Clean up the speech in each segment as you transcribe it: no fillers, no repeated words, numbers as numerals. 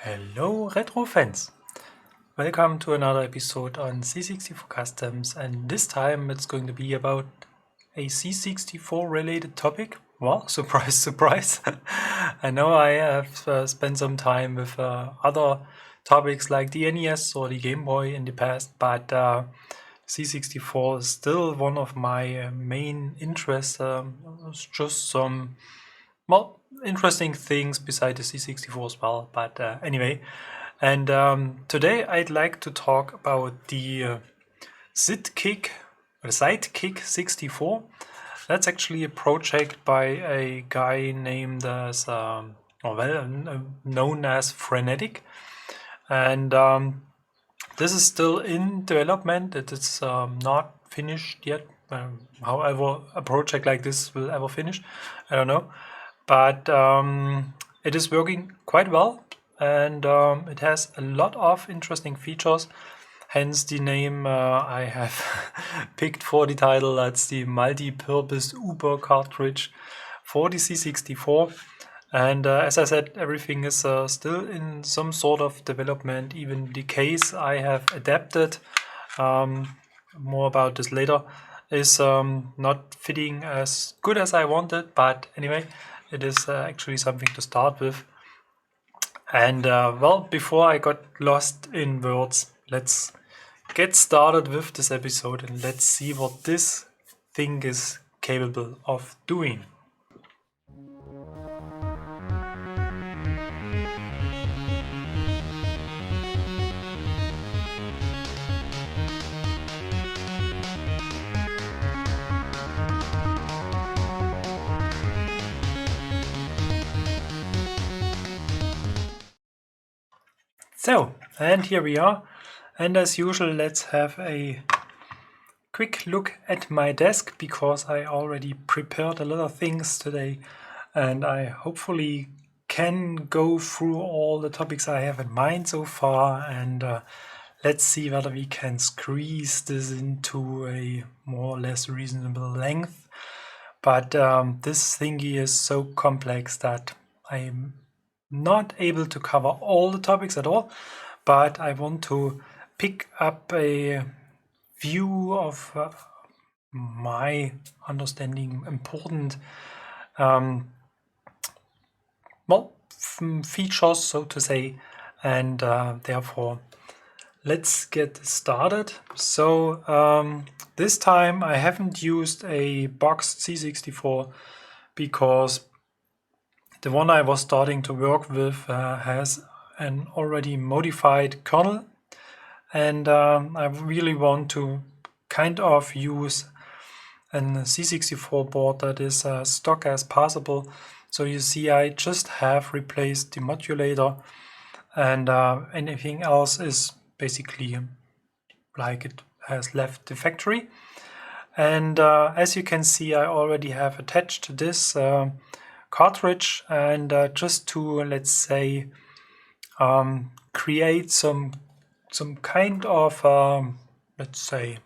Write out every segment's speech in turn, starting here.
Hello retro fans! Welcome to another episode on C64 Customs, and this time it's going to be about a C64 related topic. Well, surprise surprise! I know I have spent some time with other topics like the NES or the Game Boy in the past, but C64 is still one of my main interests. It's just some interesting things beside the C64 as well, but anyway. And today I'd like to talk about the Sidekick64. That's actually a project by a guy named as, known as Frenetic. And this is still in development. It is not finished yet. However, a project like this will ever finish, I don't know. But it is working quite well, and it has a lot of interesting features. Hence the name I have picked for the title. That's the multi-purpose Über cartridge for the C64. And as I said, everything is still in some sort of development. Even the case I have adapted, more about this later, is not fitting as good as I wanted. But anyway, it is actually something to start with. And well, before I got lost in words, let's get started with this episode and let's see what this thing is capable of doing. So, and here we are, and as usual, let's have a quick look at my desk, because I already prepared a lot of things today, and I hopefully can go through all the topics I have in mind so far, and let's see whether we can squeeze this into a more or less reasonable length. But this thingy is so complex that I'm not able to cover all the topics at all, but I want to pick up a few of my understanding important features, so to say, and therefore let's get started. So this time I haven't used a boxed C64 because the one I was starting to work with has an already modified kernel, and I really want to kind of use a C64 board that is as stock as possible. So you see, I just have replaced the modulator, and anything else is basically like it has left the factory. And as you can see, I already have attached this cartridge, and just to, let's say, create some kind of let's say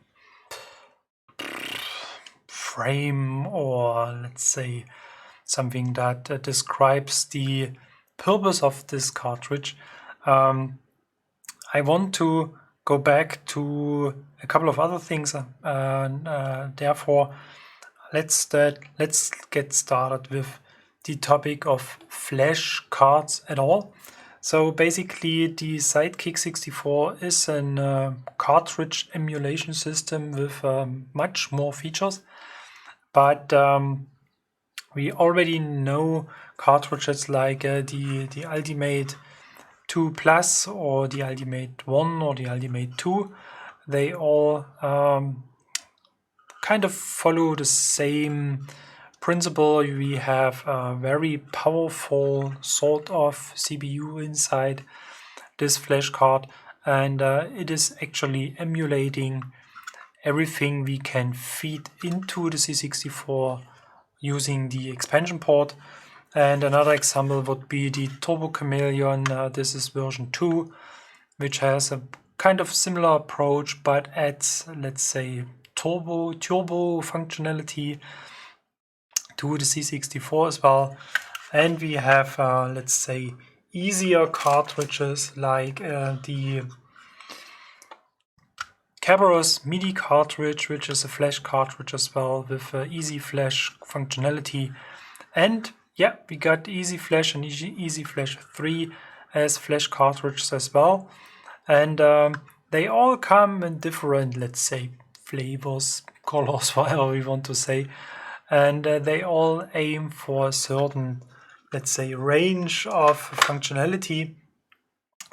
frame, or let's say something that describes the purpose of this cartridge. I want to go back to a couple of other things, therefore let's get started with the topic of flash cards at all. So basically, the Sidekick64 is a cartridge emulation system with much more features, but we already know cartridges like the Ultimate 2 Plus or the Ultimate 1 or the Ultimate 2. They all kind of follow the same principle. We have a very powerful sort of CPU inside this flash card, and it is actually emulating everything we can feed into the C64 using the expansion port. And another example would be the Turbo Chameleon. This is version 2, which has a kind of similar approach, but adds, let's say, turbo functionality to the C64 as well. And we have, let's say, easier cartridges like the Kerberos MIDI cartridge, which is a flash cartridge as well with easy flash functionality. And yeah, we got Easy Flash and Easy Flash 3 as flash cartridges as well. And they all come in different, let's say, flavors, colors, whatever we want to say. And they all aim for a certain, let's say, range of functionality.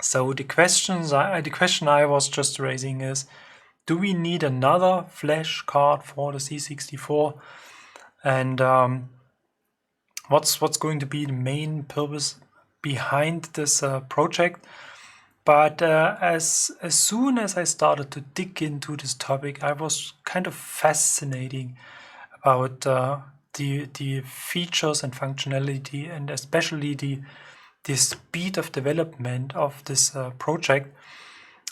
So the question I was just raising is, do we need another flash card for the C64? And what's going to be the main purpose behind this project? But as soon as I started to dig into this topic, I was kind of fascinated about the features and functionality, and especially the speed of development of this project.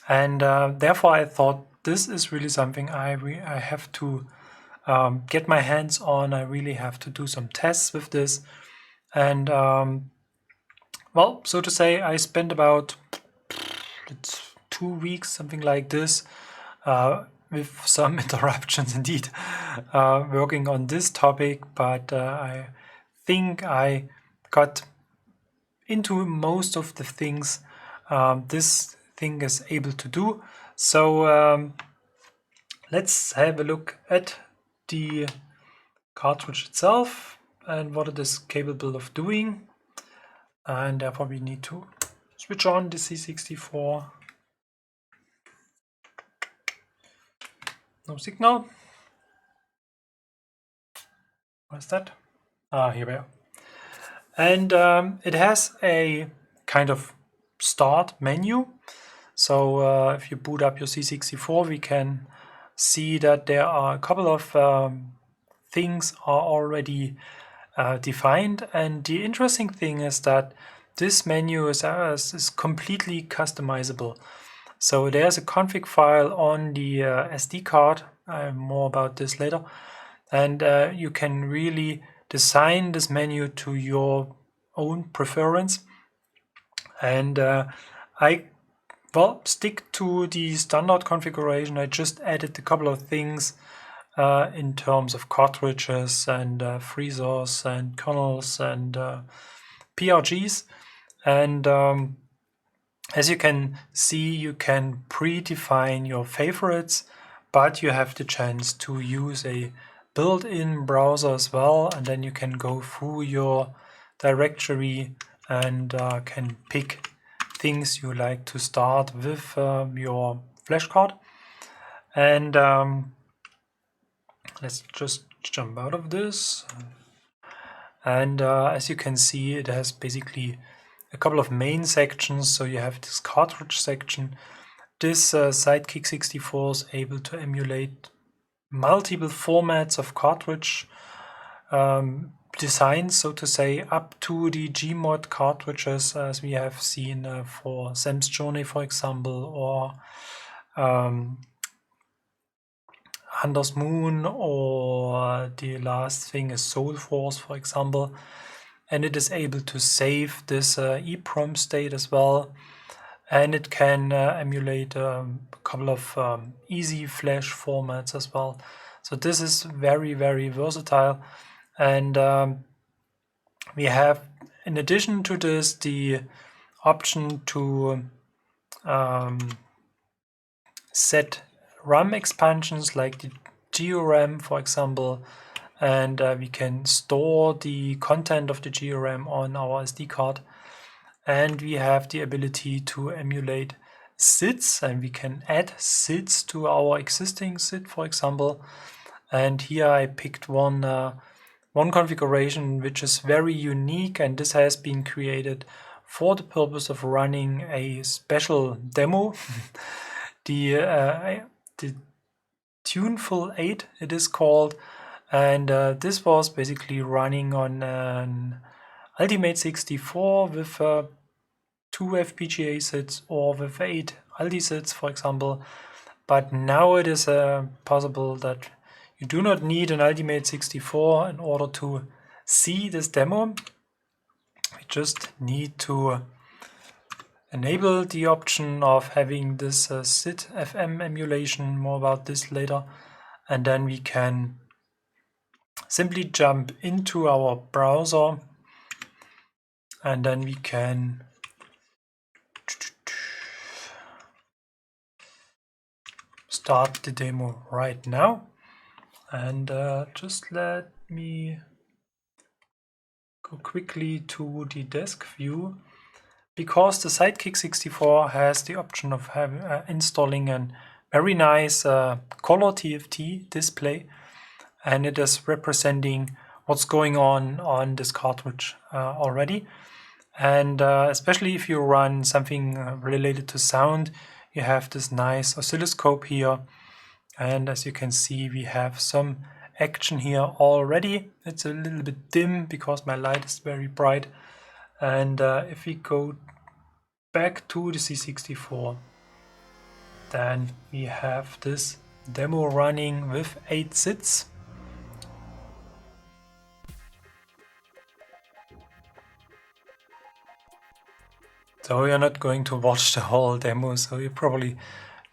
And therefore I thought this is really something I have to get my hands on. I really have to do some tests with this. And well, so to say, I spent about 2 weeks, something like this, with some interruptions indeed, working on this topic. But I think I got into most of the things this thing is able to do. So let's have a look at the cartridge itself and what it is capable of doing. And therefore we need to switch on the C64. No signal. What's that? Ah, here we are. And it has a kind of start menu. So if you boot up your C64, we can see that there are a couple of things are already defined. And the interesting thing is that this menu is completely customizable. So there's a config file on the SD card. More about this later. And you can really design this menu to your own preference. And I stick to the standard configuration. I just added a couple of things in terms of cartridges and freezers and kernels and PRGs. And as you can see, you can predefine your favorites, but you have the chance to use a built-in browser as well, and then you can go through your directory and can pick things you like to start with your flash card. And let's just jump out of this. And as you can see, it has basically a couple of main sections. So you have this cartridge section. This Sidekick64 is able to emulate multiple formats of cartridge designs, so to say, up to the Gmod cartridges, as we have seen for Sam's Journey, for example, or Hunter's Moon, or the last thing is Soul Force, for example. And it is able to save this EEPROM state as well. And it can emulate a couple of easy flash formats as well. So this is very, very versatile. And we have, in addition to this, the option to set RAM expansions like the GeoRAM, for example. And we can store the content of the GeoRAM on our SD card. And we have the ability to emulate SIDs, and we can add SIDs to our existing SID, for example. And here I picked one configuration which is very unique, and this has been created for the purpose of running a special demo. the Tuneful 8 it is called, and this was basically running on an Ultimate 64 with 2 FPGA SIDs or with 8 Aldi SIDs, for example. But now it is possible that you do not need an Ultimate 64 in order to see this demo. We just need to enable the option of having this SID-FM emulation, more about this later, and then we can simply jump into our browser and then we can start the demo right now. And just let me go quickly to the desk view, because the Sidekick64 has the option of installing a very nice color TFT display, and it is representing what's going on this cartridge already. And especially if you run something related to sound, you have this nice oscilloscope here, and as you can see we have some action here already. It's a little bit dim because my light is very bright. And if we go back to the C64, then we have this demo running with 8 SIDs. So we are not going to watch the whole demo, so you probably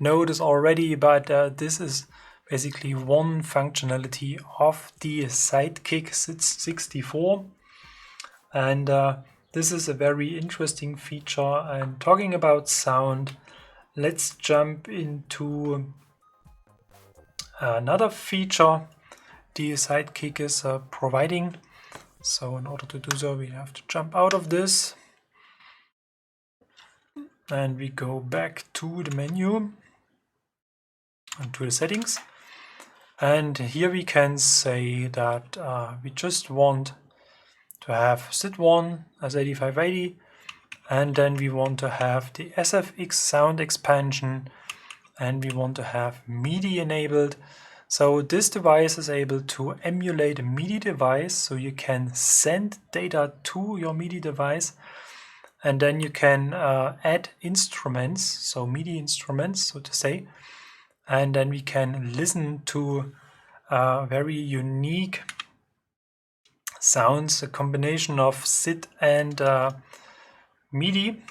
know this already, but this is basically one functionality of the Sidekick64. And this is a very interesting feature. And talking about sound, let's jump into another feature the Sidekick is providing. So in order to do so, we have to jump out of this and we go back to the menu and to the settings. And here we can say that we just want to have SID1 as 8580, and then we want to have the SFX sound expansion, and we want to have MIDI enabled. So this device is able to emulate a MIDI device, so you can send data to your MIDI device, and then you can add instruments, so MIDI instruments, so to say, and then we can listen to very unique sounds, a combination of SID and MIDI.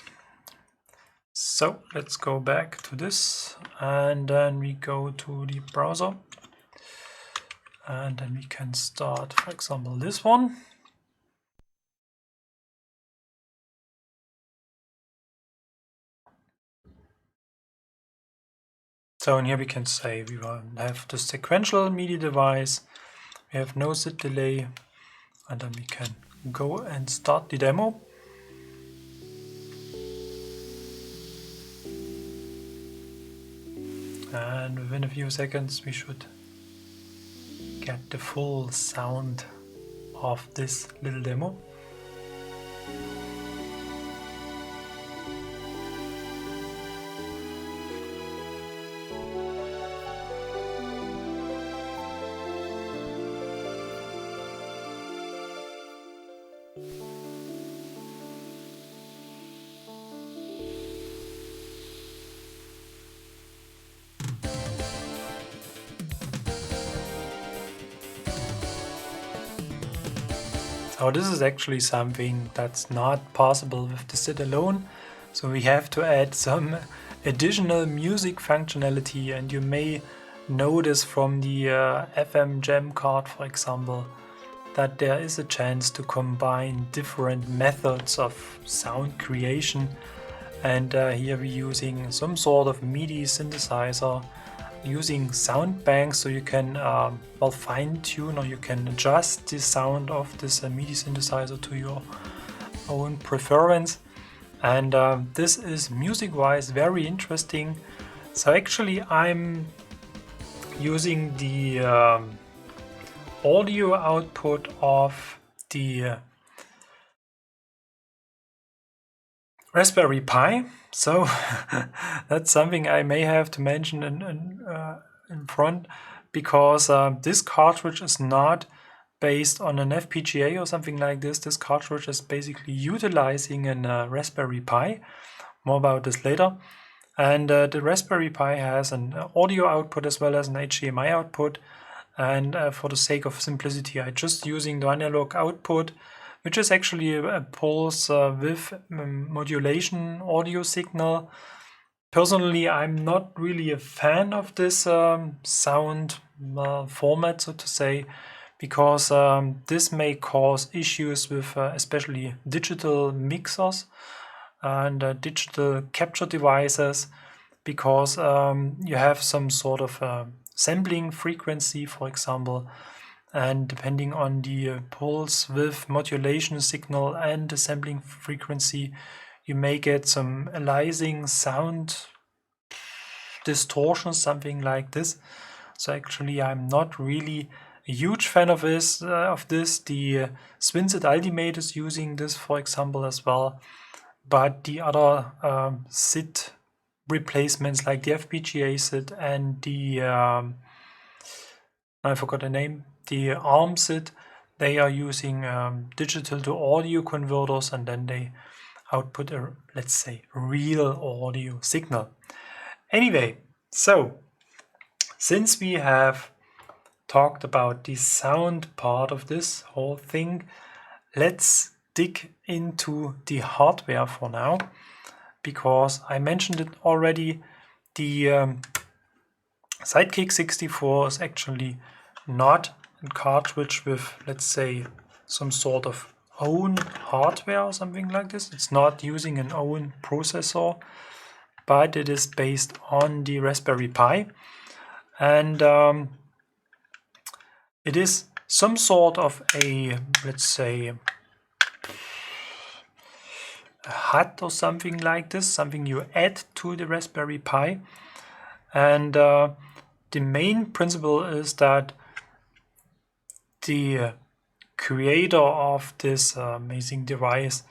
So let's go back to this, and then we go to the browser, and then we can start, for example, this one. So in here we can say we have the sequential MIDI device, we have no SID delay, and then we can go and start the demo. And within a few seconds we should get the full sound of this little demo. So this is actually something that's not possible with the SID alone. So we have to add some additional music functionality, and you may notice from the FM Jam card, for example, that there is a chance to combine different methods of sound creation. And here we're using some sort of MIDI synthesizer, using sound banks, so you can well fine-tune, or you can adjust the sound of this MIDI synthesizer to your own preference. And this is music-wise very interesting. So actually I'm using the audio output of the Raspberry Pi. So that's something I may have to mention in front, because this cartridge is not based on an FPGA or something like this. This cartridge is basically utilizing a Raspberry Pi. More about this later. And the Raspberry Pi has an audio output as well as an HDMI output. And for the sake of simplicity, I'm just using the analog output, which is actually a pulse width modulation audio signal. Personally, I'm not really a fan of this sound format, so to say, because this may cause issues with especially digital mixers and digital capture devices, because you have some sort of sampling frequency, for example, and depending on the pulse width modulation signal and the sampling frequency, you may get some aliasing sound distortion, something like this. So actually I'm not really a huge fan of this. The Swinset Ultimate is using this, for example, as well, but the other SID replacements like the FPGA SID and the I forgot the name, the ARM SID, they are using digital to audio converters, and then they output a, let's say, real audio signal. Anyway, so since we have talked about the sound part of this whole thing, let's dig into the hardware for now, because I mentioned it already. The Sidekick64 is actually not a cartridge with, let's say, some sort of own hardware or something like this. It's not using an own processor, but it is based on the Raspberry Pi, and it is some sort of a, let's say, a HUD or something like this, something you add to the Raspberry Pi. And the main principle is that the creator of this amazing device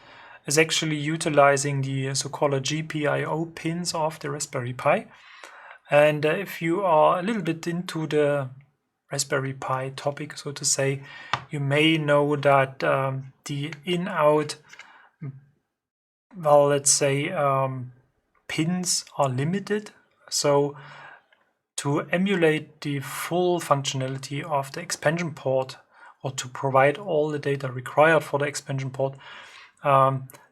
is actually utilizing the so-called GPIO pins of the Raspberry Pi. And if you are a little bit into the Raspberry Pi topic, so to say, you may know that the in-out, well, let's say, pins are limited. So to emulate the full functionality of the expansion port, or to provide all the data required for the expansion port,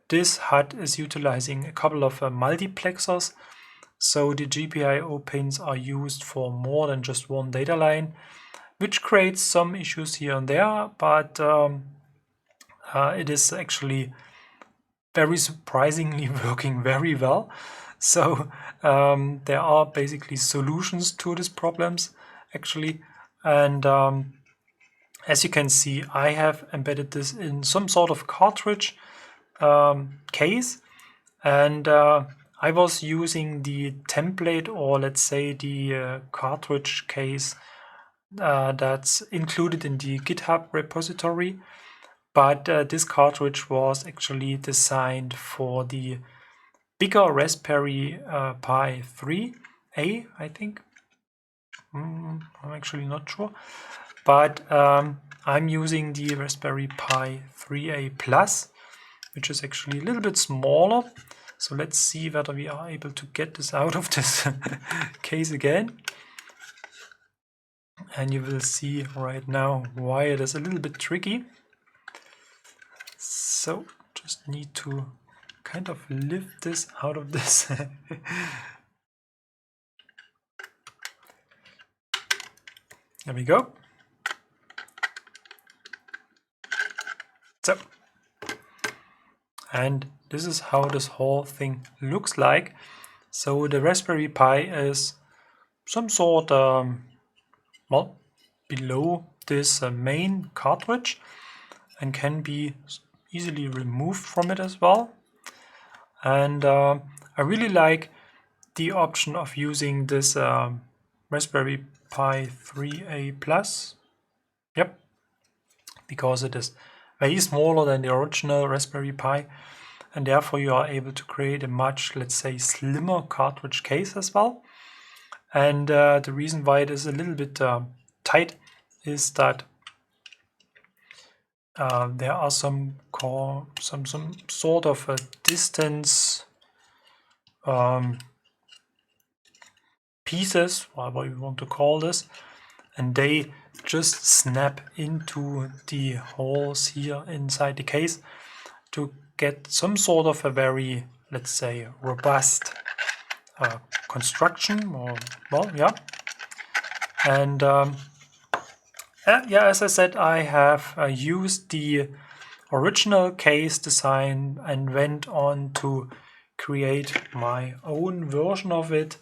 this HUD is utilizing a couple of multiplexers. So the GPIO pins are used for more than just one data line, which creates some issues here and there, but it is actually very surprisingly working very well. So there are basically solutions to these problems actually, and as you can see, I have embedded this in some sort of cartridge case, and I was using the template, or let's say the cartridge case that's included in the GitHub repository. But this cartridge was actually designed for the bigger Raspberry Pi 3A, I think. I'm actually not sure. But I'm using the Raspberry Pi 3A Plus, which is actually a little bit smaller. So let's see whether we are able to get this out of this case again. And you will see right now why it is a little bit tricky. So just need to kind of lift this out of this. There we go. So, and this is how this whole thing looks like. So the Raspberry Pi is some sort well, below this main cartridge, and can be easily removed from it as well. And I really like the option of using this Raspberry Pi 3A Plus. Yep, because it is way smaller than the original Raspberry Pi, and therefore you are able to create a much, let's say, slimmer cartridge case as well. And the reason why it is a little bit tight is that there are some sort of a distance pieces, whatever you want to call this, and they just snap into the holes here inside the case to get some sort of a very, let's say, robust construction, or well, yeah. And yeah, as I said, I have used the original case design and went on to create my own version of it.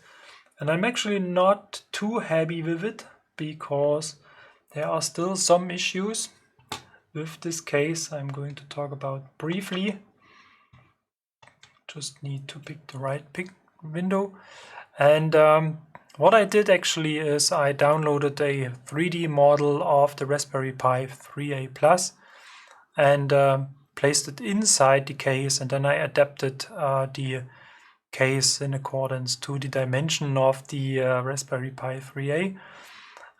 And I'm actually not too happy with it because there are still some issues with this case I'm going to talk about briefly. Just need to pick the right window. And what I did actually is I downloaded a 3D model of the Raspberry Pi 3A Plus and placed it inside the case, and then I adapted the case in accordance to the dimension of the Raspberry Pi 3A.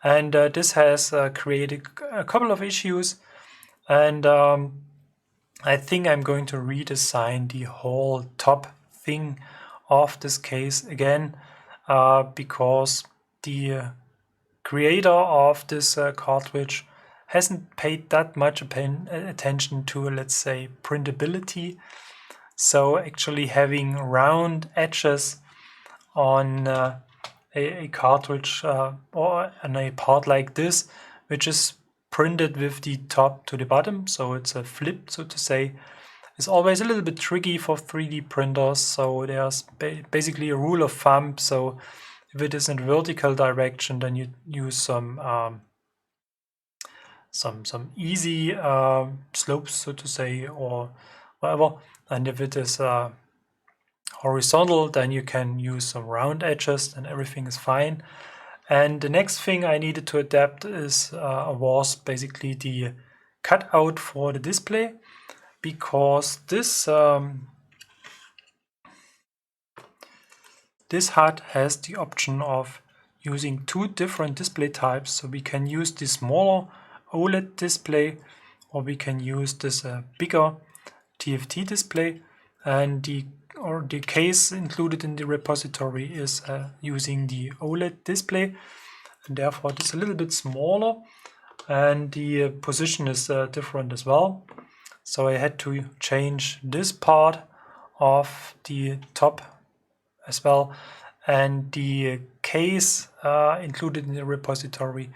And this has created a couple of issues, and I think I'm going to redesign the whole top thing of this case again, because the creator of this cartridge hasn't paid that much attention to, let's say, printability. So actually having round edges on a cartridge or on a part like this, which is printed with the top to the bottom, so it's a flip, so to say, is always a little bit tricky for 3D printers. So there's basically a rule of thumb. So if it is in vertical direction, then you use some easy slopes, so to say, or whatever. And if it is horizontal, then you can use some round edges, and everything is fine. And the next thing I needed to adapt was basically the cutout for the display, because this this HUD has the option of using two different display types. So we can use the smaller OLED display, or we can use this bigger TFT display, and the case included in the repository is using the OLED display, and therefore it is a little bit smaller, and the position is different as well. So I had to change this part of the top as well, and the case included in the repository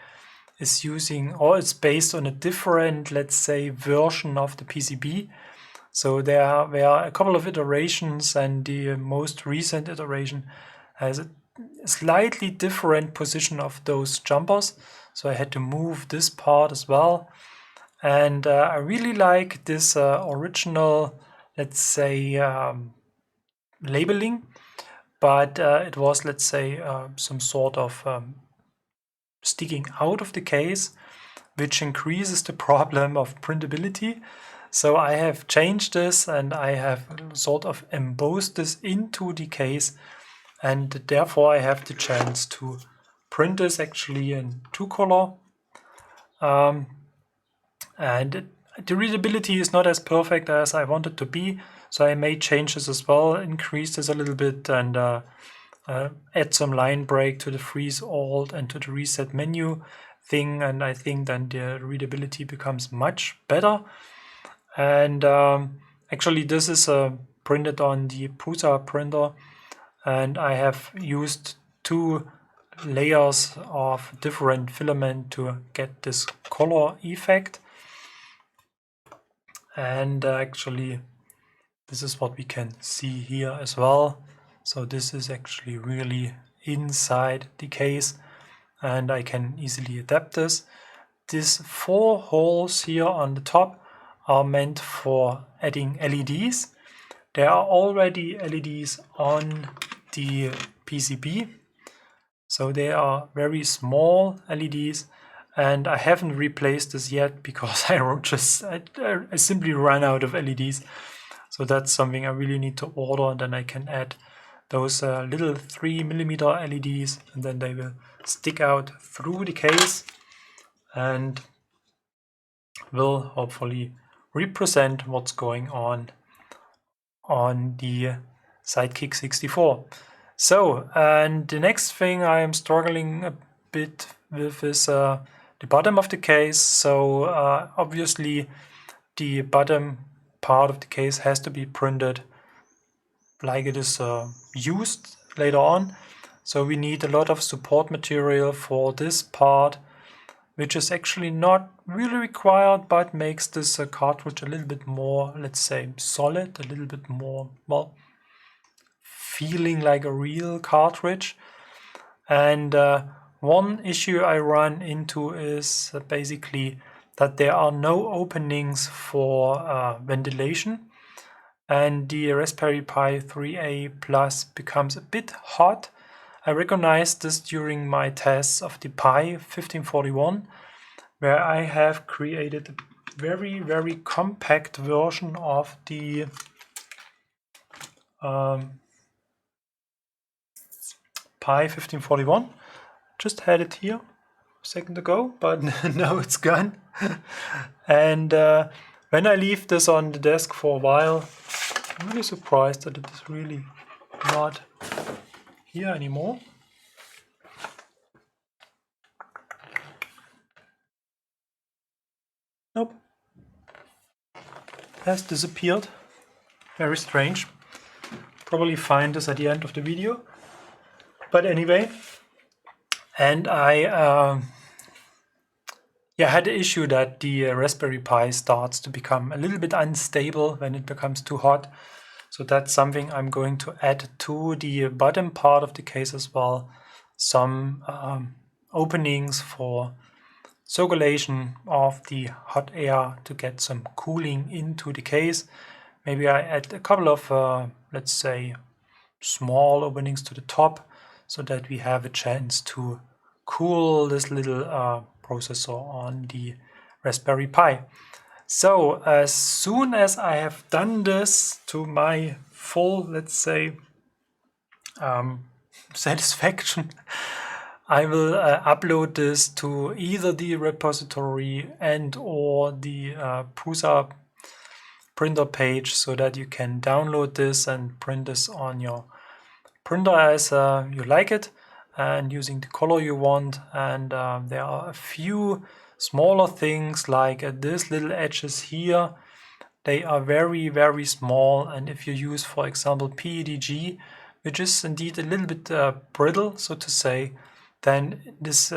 is using, or it's based on a different, let's say, version of the PCB. So there were a couple of iterations, and the most recent iteration has a slightly different position of those jumpers. So I had to move this part as well. And I really like this original, let's say, labeling, but it was, let's say, some sort of sticking out of the case, which increases the problem of printability. So I have changed this, and I have sort of embossed this into the case, and therefore I have the chance to print this actually in 2-color. And the readability is not as perfect as I want it to be, so I made changes as well, increased this a little bit, and add some line break to the freeze alt and to the reset menu thing, and I think then the readability becomes much better. And actually this is printed on the Prusa printer, and I have used 2 layers of different filament to get this color effect. And actually this is what we can see here as well. So this is actually really inside the case, and I can easily adapt this. These 4 holes here on the top are meant for adding LEDs. There are already LEDs on the PCB, so they are very small LEDs, and I haven't replaced this yet because I simply ran out of LEDs. So that's something I really need to order, and then I can add those little 3mm LEDs, and then they will stick out through the case and will hopefully represent what's going on the Sidekick64. So, and the next thing I am struggling bit with is the bottom of the case. So obviously the bottom part of the case has to be printed like it is used later on. So we need a lot of support material for this part, which is actually not really required, but makes this cartridge a little bit more, let's say, solid, a little bit more, well, feeling like a real cartridge. And one issue I run into is basically that there are no openings for ventilation, and the Raspberry Pi 3A Plus becomes a bit hot. I recognized this during my tests of the Pi 1541, where I have created a very, very compact version of the Pi 1541. Just had it here a second ago, but now it's gone. And when I leave this on the desk for a while, I'm really surprised that it is really not here anymore. Nope. Has disappeared. Very strange. Probably find this at the end of the video. But anyway, and I had the issue that the Raspberry Pi starts to become a little bit unstable when it becomes too hot. So that's something I'm going to add to the bottom part of the case as well. Some openings for circulation of the hot air to get some cooling into the case. Maybe I add a couple of, let's say, small openings to the top so that we have a chance to cool this little processor on the Raspberry Pi. So as soon as I have done this to my full, let's say, satisfaction, I will upload this to either the repository and or the Prusa printer page so that you can download this and print this on your printer as you like it and using the color you want. And there are a few smaller things like these little edges here. They are very, very small, and if you use, for example, PETG, which is indeed a little bit brittle, so to say, then this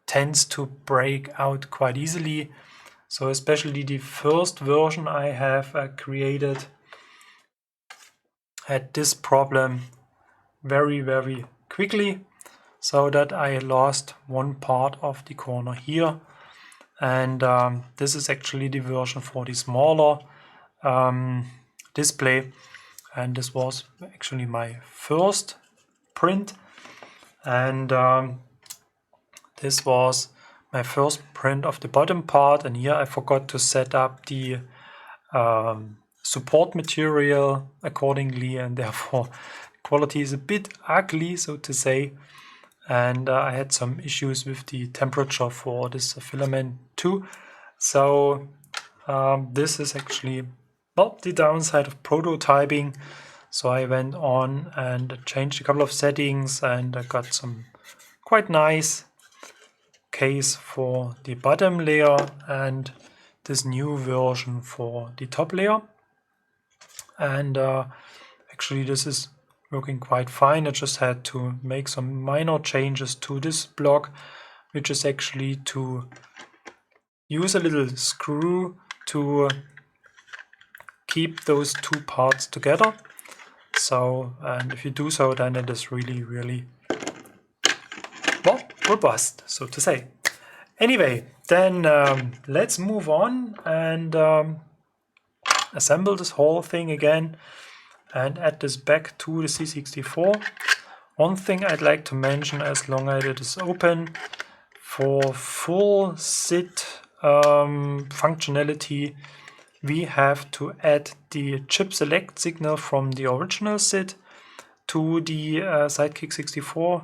tends to break out quite easily. So especially the first version I have created had this problem very, very quickly, so that I lost one part of the corner here. And this is actually the version for the smaller display, and this was actually my first print, and this was my first print of the bottom part. And here I forgot to set up the support material accordingly, and therefore quality is a bit ugly, so to say. And I had some issues with the temperature for this filament too. So this is actually, well, the downside of prototyping. So I went on and changed a couple of settings, and I got some quite nice case for the bottom layer and this new version for the top layer. And actually this is working quite fine. I just had to make some minor changes to this block, which is actually to use a little screw to keep those two parts together. So, and if you do so, then it is really, really, well, robust, so to say. Anyway, then let's move on and assemble this whole thing again and add this back to the C64. One thing I'd like to mention, as long as it is open, for full SID functionality, we have to add the chip select signal from the original SID to the Sidekick64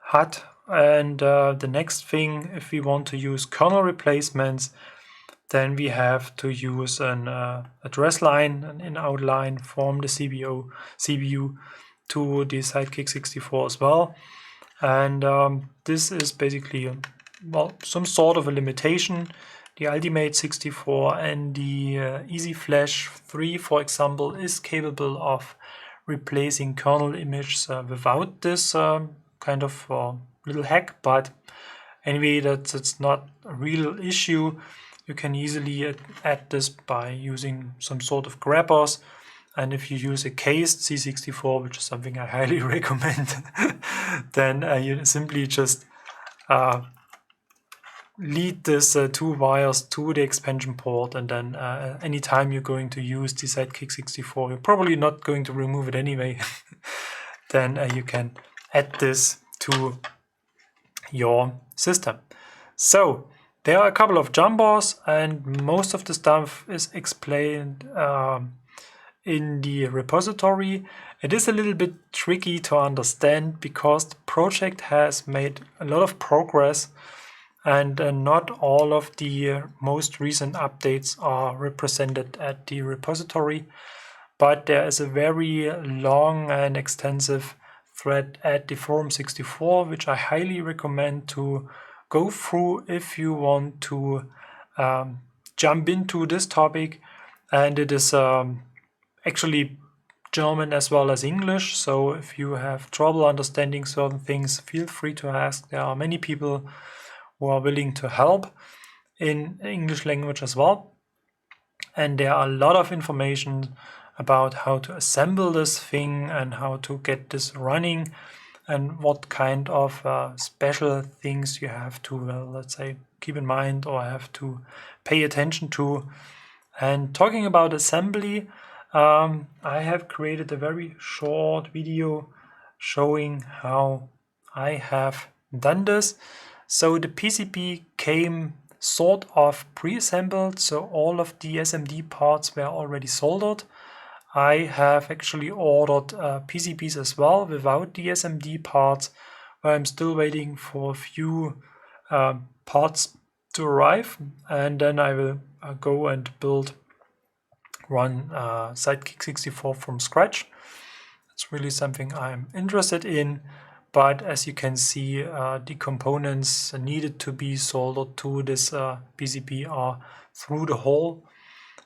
HUD. And the next thing, if we want to use kernel replacements, then we have to use an address line, an in-out line from the CPU to the Sidekick64 as well. And this is basically well, some sort of a limitation. The Ultimate 64 and the Easy Flash 3, for example, is capable of replacing kernel images without this kind of little hack, but anyway, that's not a real issue. You can easily add this by using some sort of grabbers. And if you use a cased C64, which is something I highly recommend, then you simply just lead this 2 wires to the expansion port, and then anytime you're going to use the Sidekick64, you're probably not going to remove it anyway, then you can add this to your system. So there are a couple of jumpers, and most of the stuff is explained in the repository. It is a little bit tricky to understand because the project has made a lot of progress, and not all of the most recent updates are represented at the repository, but there is a very long and extensive thread at the Forum 64, which I highly recommend to go through if you want to jump into this topic. And it is actually German as well as English, so if you have trouble understanding certain things, feel free to ask. There are many people who are willing to help in English language as well. And there are a lot of information about how to assemble this thing and how to get this running and what kind of special things you have to, well, let's say, keep in mind or have to pay attention to. And talking about assembly, I have created a very short video showing how I have done this. So the PCB came sort of pre-assembled, so all of the SMD parts were already soldered. I have actually ordered PCBs as well without the SMD parts, where I'm still waiting for a few parts to arrive, and then I will go and run Sidekick64 from scratch. It's really something I'm interested in. But as you can see, the components needed to be soldered to this PCB are through the hole,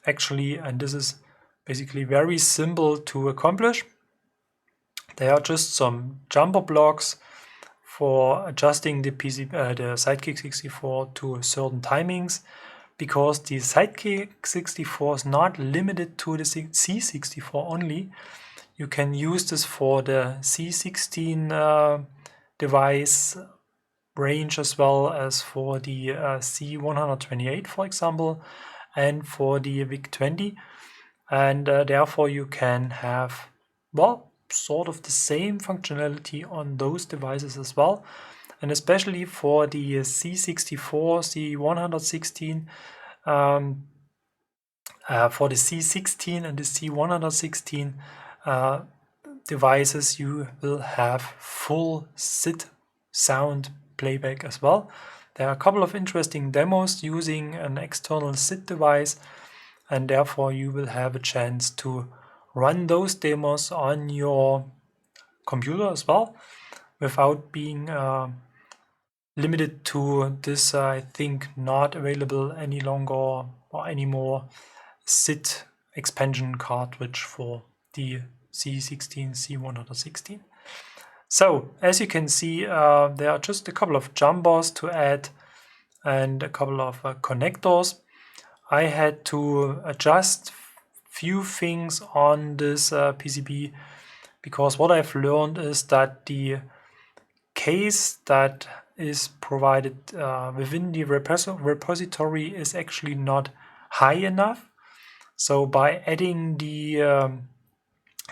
actually, and this is basically very simple to accomplish. There are just some jumper blocks for adjusting the Sidekick64 to certain timings, because the Sidekick64 is not limited to the C64 only. You can use this for the C16 device range as well as for the C128, for example, and for the VIC-20. And therefore you can have, well, sort of the same functionality on those devices as well. And especially for the C64, C116, for the C16 and the C116 devices, you will have full SID sound playback as well. There are a couple of interesting demos using an external SID device, and therefore you will have a chance to run those demos on your computer as well without being limited to this, I think, not available any longer or anymore SID expansion cartridge for the C16, C116. So as you can see, there are just a couple of jumpers to add and a couple of connectors. I had to adjust few things on this PCB, because what I've learned is that the case that is provided within the repository is actually not high enough. So by adding the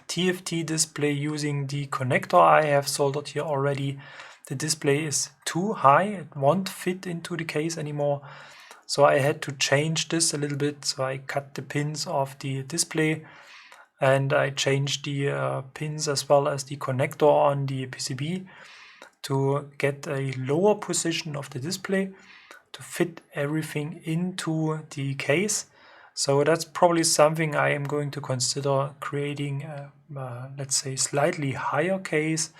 TFT display using the connector I have soldered here already, the display is too high. It won't fit into the case anymore. So I had to change this a little bit. So I cut the pins of the display and I changed the pins as well as the connector on the PCB to get a lower position of the display to fit everything into the case. So that's probably something I am going to consider, creating a, let's say, slightly higher case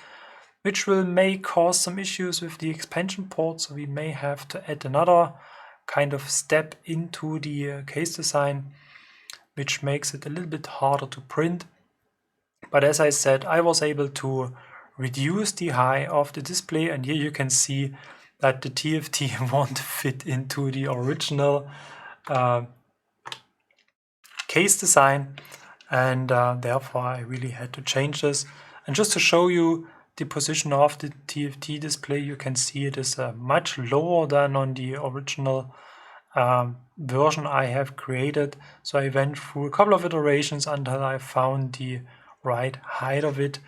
which may cause some issues with the expansion port, so we may have to add another kind of step into the case design, which makes it a little bit harder to print. But as I said, I was able to reduce the height of the display, and here you can see that the TFT won't fit into the original case design, and therefore I really had to change this. And just to show you the position of the TFT display, you can see it is much lower than on the original version I have created. So I went through a couple of iterations until I found the right height of it,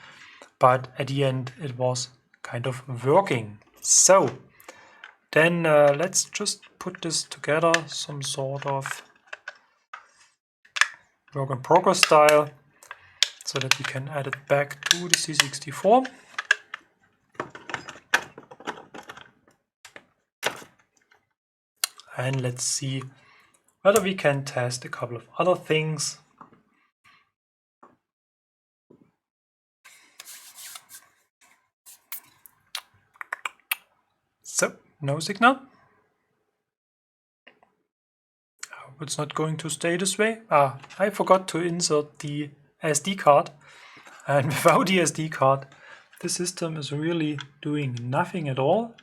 but at the end it was kind of working. So then let's just put this together, some sort of work in progress style, so that we can add it back to the C64. And let's see whether we can test a couple of other things. So, no signal. I hope it's not going to stay this way. I forgot to insert the SD card. And without the SD card, the system is really doing nothing at all.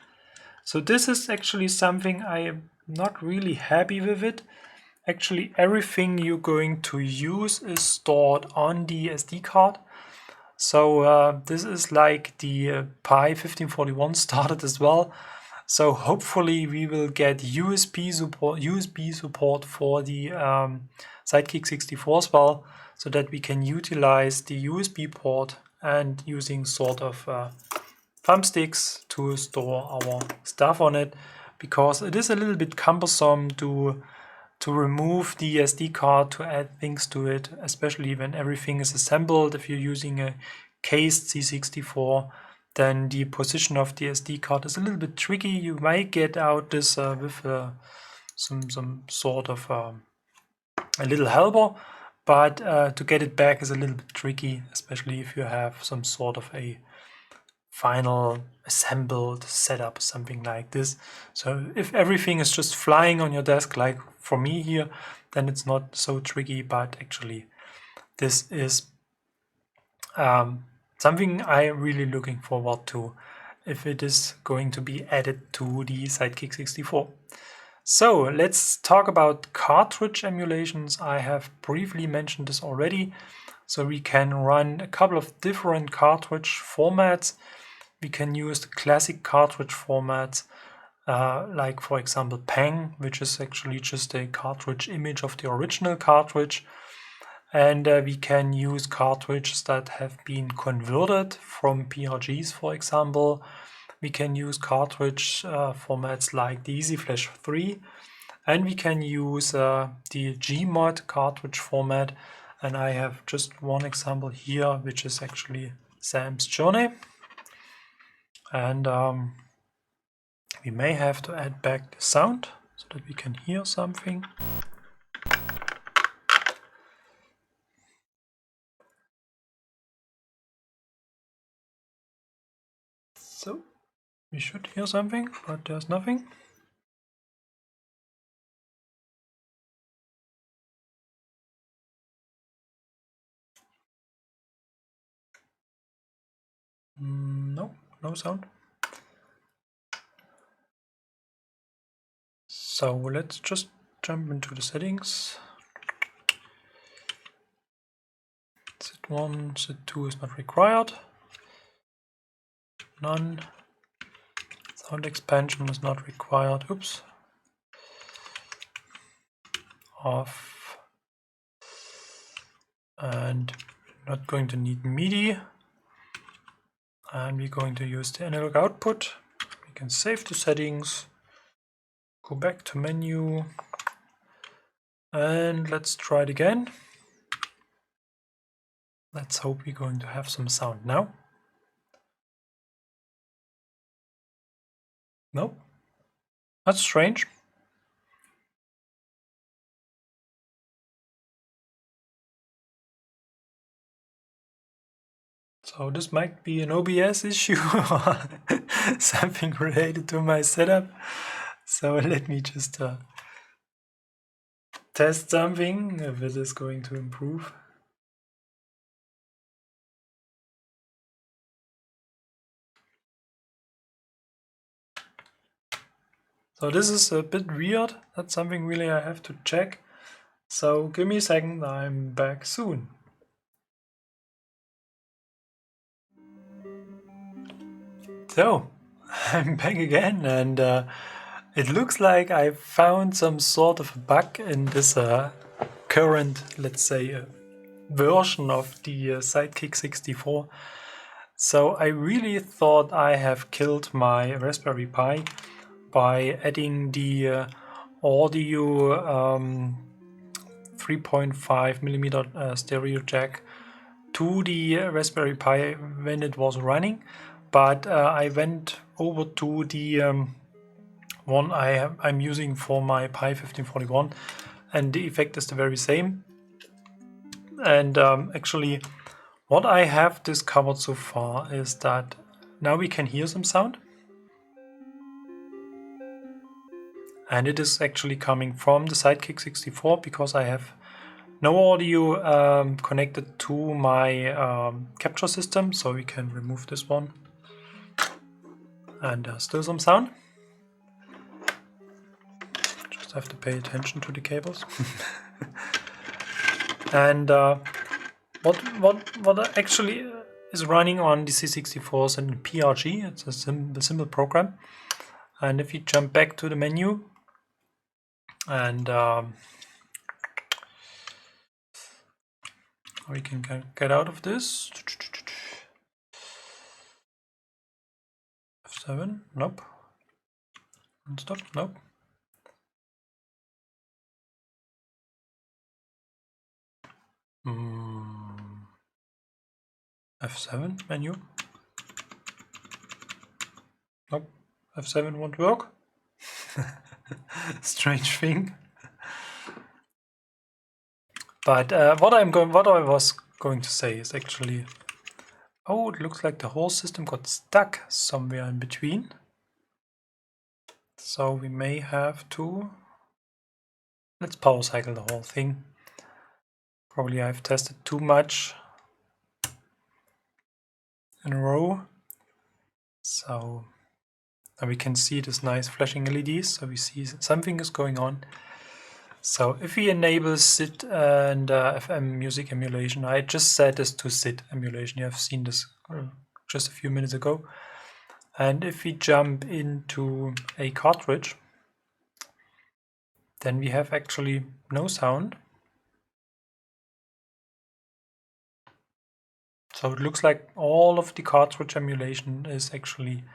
So this is actually something I am not really happy with it. Actually, everything you're going to use is stored on the SD card. So this is like the Pi 1541 started as well. So hopefully we will get USB support for the Sidekick64 as well, so that we can utilize the USB port and using sort of thumbsticks to store our stuff on it, because it is a little bit cumbersome to remove the SD card to add things to it, especially when everything is assembled. If you're using a cased C64, then the position of the SD card is a little bit tricky. You might get out this with some sort of a little helper, but to get it back is a little bit tricky, especially if you have some sort of a final assembled setup, something like this. So if everything is just flying on your desk, like for me here, then it's not so tricky, but actually this is something I'm really looking forward to if it is going to be added to the Sidekick64. So let's talk about cartridge emulations. I have briefly mentioned this already. So we can run a couple of different cartridge formats. We can use the classic cartridge formats, like for example PANG, which is actually just a cartridge image of the original cartridge. And we can use cartridges that have been converted from PRGs, for example. We can use cartridge formats like the EasyFlash 3, and we can use the Gmod cartridge format. And I have just one example here, which is actually Sam's Journey. And we may have to add back the sound so that we can hear something. So we should hear something, but there's nothing. No, no sound. So let's just jump into the settings. Z1, Z2 is not required. None. Sound expansion is not required. Oops. Off. And not going to need MIDI. And we're going to use the analog output. We can save the settings. Go back to menu. And let's try it again. Let's hope we're going to have some sound now. Nope. That's strange. So this might be an OBS issue or something related to my setup. So let me just test something, if it is going to improve. So this is a bit weird. That's something really I have to check. So give me a second, I'm back soon. So I'm back again, and it looks like I found some sort of a bug in this current, let's say, version of the Sidekick64. So I really thought I have killed my Raspberry Pi by adding the audio 3.5mm stereo jack to the Raspberry Pi when it was running, but I went over to the one I'm using for my Pi 1541, and the effect is the very same. And actually, what I have discovered so far is that now we can hear some sound, and it is actually coming from the Sidekick64 because I have no audio connected to my capture system, so we can remove this one. And still some sound. Just have to pay attention to the cables. And what actually is running on the C64 is in PRG. It's a simple program. And if you jump back to the menu and we can get out of this. F7, nope. Stop, nope. F7 menu. Nope, F7 won't work. Strange thing. But what I was going to say is actually, oh, it looks like the whole system got stuck somewhere in between. So we may have to, let's power cycle the whole thing. Probably I've tested too much in a row. So now we can see this nice flashing LEDs, so we see something is going on. So if we enable SID and FM music emulation, I just set this to SID emulation. You have seen this just a few minutes ago. And if we jump into a cartridge, then we have actually no sound. So it looks like all of the cartridge emulation is actually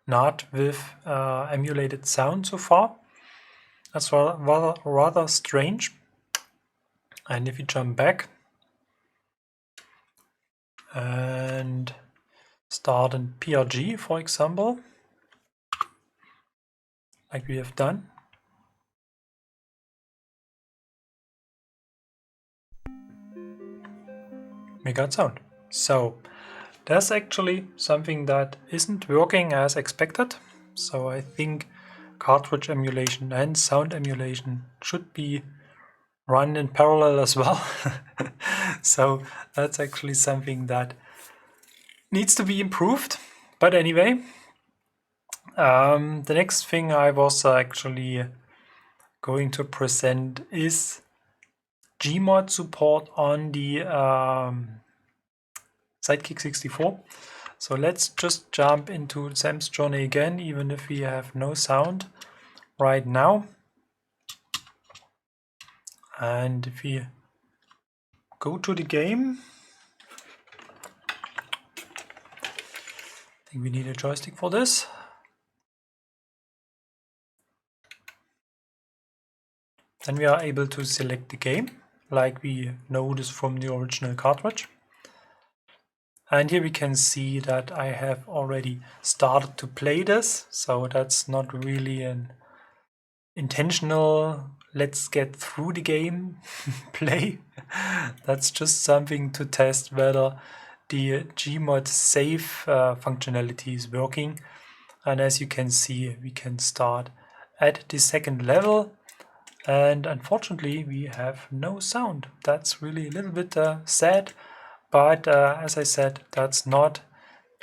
not with emulated sound so far. That's rather strange. And if you jump back and start in PRG, for example, like we have done, we got sound. So there's actually something that isn't working as expected. So I think cartridge emulation and sound emulation should be run in parallel as well. So that's actually something that needs to be improved. But anyway, the next thing I was actually going to present is Gmod support on the Sidekick64. So let's just jump into Sam's journey again, even if we have no sound right now. And if we go to the game, I think we need a joystick for this. Then we are able to select the game, like we know this from the original cartridge. And here we can see that I have already started to play this, so that's not really an intentional let's get through the game play. That's just something to test whether the Gmod save functionality is working. And as you can see, we can start at the second level. And unfortunately, we have no sound. That's really a little bit sad. But as I said, that's not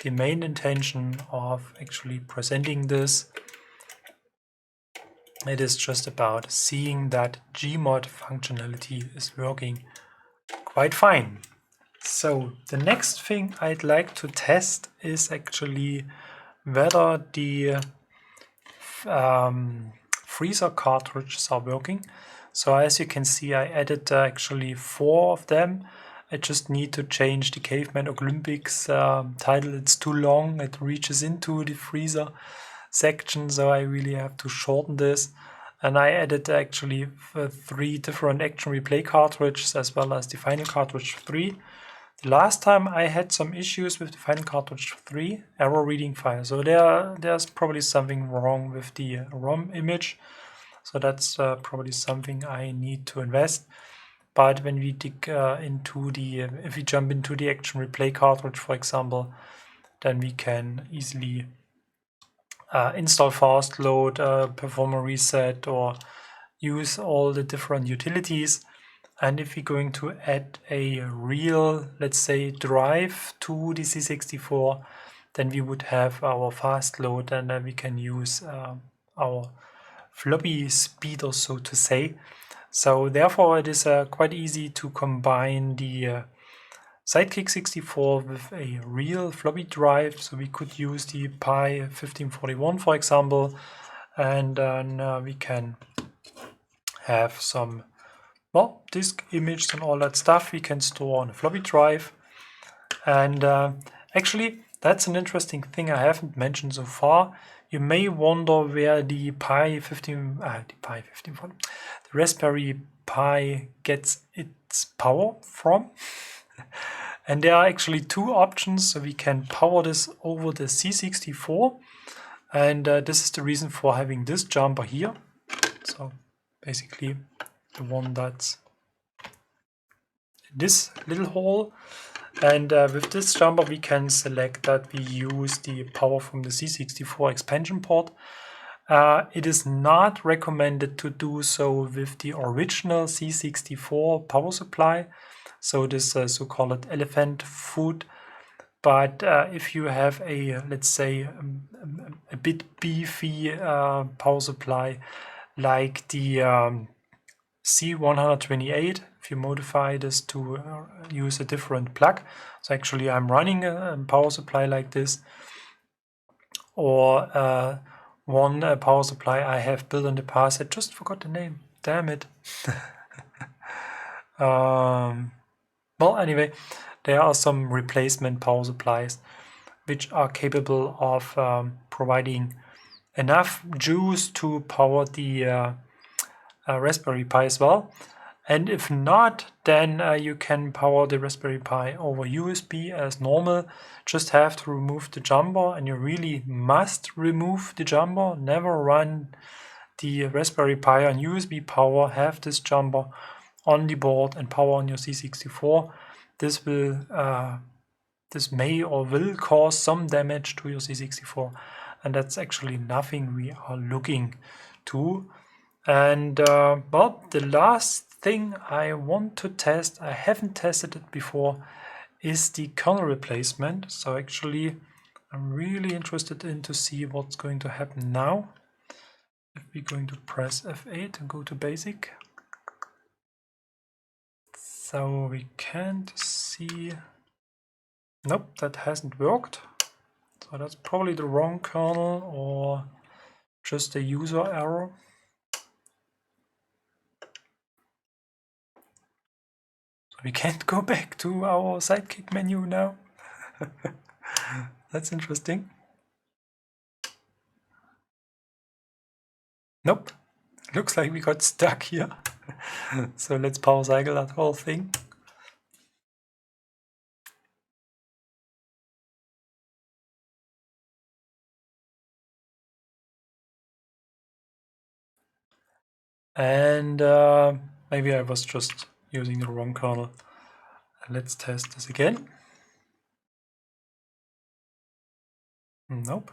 the main intention of actually presenting this. It is just about seeing that Gmod functionality is working quite fine. So the next thing I'd like to test is actually whether the freezer cartridges are working. So as you can see, I added actually 4 of them. I just need to change the Caveman Olympics title. It's too long, it reaches into the freezer section, so I really have to shorten this. And I added actually 3 different action replay cartridges as well as the final cartridge 3. The last time I had some issues with the final cartridge 3, error reading file. So there's probably something wrong with the ROM image. So that's probably something I need to invest. But when we dig into the, if we jump into the action replay cartridge, for example, then we can easily install fast load, perform a reset, or use all the different utilities. And if we're going to add a real, let's say, drive to the C64, then we would have our fast load, and then we can use our floppy speeder, so to say. So therefore, it is quite easy to combine the Sidekick64 with a real floppy drive. So we could use the Pi 1541, for example, and then we can have some disk images and all that stuff we can store on a floppy drive. And actually, that's an interesting thing I haven't mentioned so far. You may wonder where the the Raspberry Pi gets its power from. And there are actually 2 options. So we can power this over the C64. And this is the reason for having this jumper here. So basically the one that's this little hole. And with this jumper we can select that we use the power from the C64 expansion port. It is not recommended to do so with the original C64 power supply, so this so-called elephant foot. But if you have a, let's say, a bit beefy power supply like the C128, if you modify this to use a different plug. So actually I'm running a power supply like this, or one power supply I have built in the past. I just forgot the name, damn it. Well, anyway, there are some replacement power supplies which are capable of providing enough juice to power the Raspberry Pi as well. And if not, then you can power the Raspberry Pi over USB as normal. Just have to remove the jumper, and you really must remove the jumper. Never run the Raspberry Pi on USB power. Have this jumper on the board and power on your C64. This will, this may or will cause some damage to your C64, and that's actually nothing we are looking to. And well, the last thing I want to test, I haven't tested it before, is the kernel replacement. So actually I'm really interested in to see what's going to happen now. If we're going to press F8 and go to basic. So we can't see, nope, that hasn't worked. So that's probably the wrong kernel or just a user error. We can't go back to our Sidekick menu now. That's interesting. Nope, looks like we got stuck here. So let's power cycle that whole thing. And maybe I was just using the wrong kernel. Let's test this again. Nope.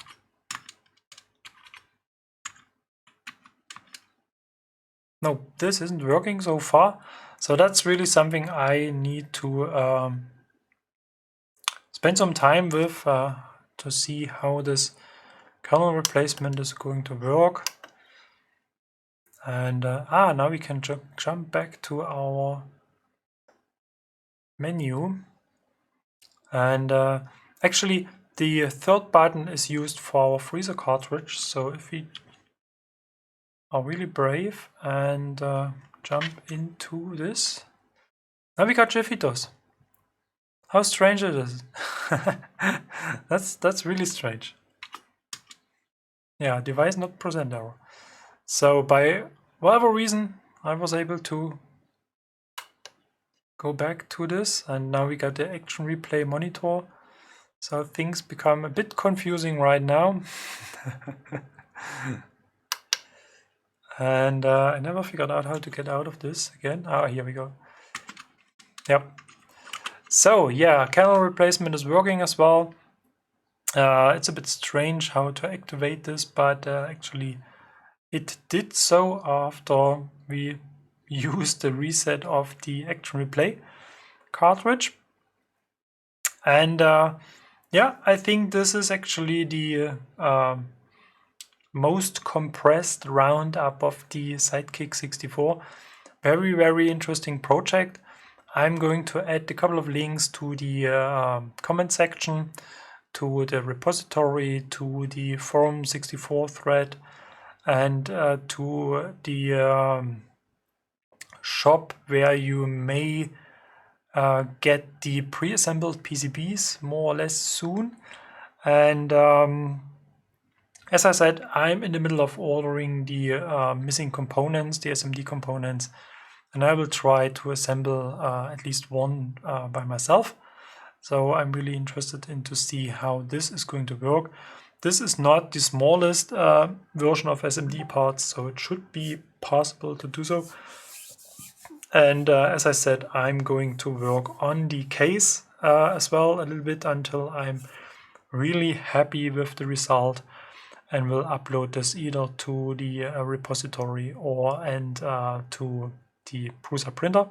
Nope, this isn't working so far. So that's really something I need to spend some time with to see how this kernel replacement is going to work. And now we can jump back to our menu. And actually, the third button is used for our freezer cartridge. So if we are really brave and jump into this, now we got Jeffitos. How strange it is. That's really strange. Yeah, device not present error. So by whatever reason, I was able to go back to this, and now we got the action replay monitor. So things become a bit confusing right now. And I never figured out how to get out of this again. Ah, here we go. Yep. So yeah, kernel replacement is working as well. It's a bit strange how to activate this, but actually it did so after we used the reset of the action replay cartridge. And yeah, I think this is actually the most compressed roundup of the Sidekick64. Very, very interesting project. I'm going to add a couple of links to the comment section, to the repository, to the forum 64 thread, and to the shop where you may get the pre-assembled PCBs more or less soon. And as I said, I'm in the middle of ordering the missing components, the SMD components, and I will try to assemble at least one by myself. So I'm really interested in to see how this is going to work. This is not the smallest version of SMD parts, so it should be possible to do so. And as I said, I'm going to work on the case as well a little bit until I'm really happy with the result, and will upload this either to the repository or to the Prusa printer.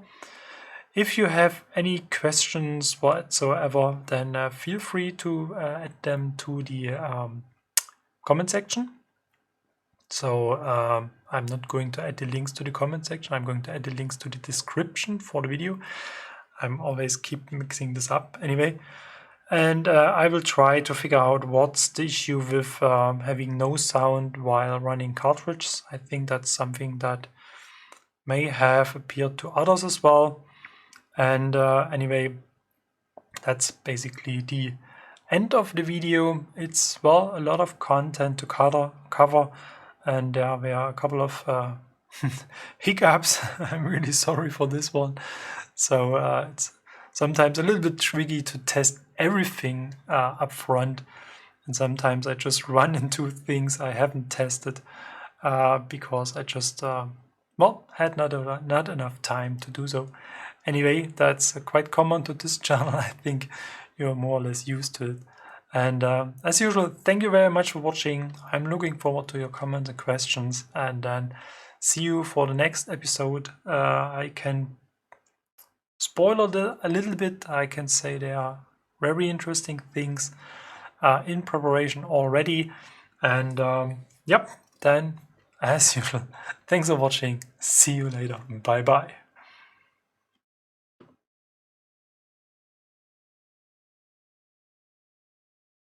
If you have any questions whatsoever, then feel free to add them to the comment section. So I'm not going to add the links to the comment section. I'm going to add the links to the description for the video. I'm always keep mixing this up anyway. And I will try to figure out what's the issue with having no sound while running cartridges. I think that's something that may have appeared to others as well. And anyway, that's basically the end of the video. It's, well, a lot of content to cover, and there were a couple of hiccups. I'm really sorry for this one. So it's sometimes a little bit tricky to test everything up front, and sometimes I just run into things I haven't tested because I just well, had not enough time to do so. Anyway, that's quite common to this channel. I think you're more or less used to it. And as usual, thank you very much for watching. I'm looking forward to your comments and questions, and then see you for the next episode. I can spoiler a little bit. I can say there are very interesting things in preparation already. And yep, then as usual, thanks for watching. See you later. Bye bye.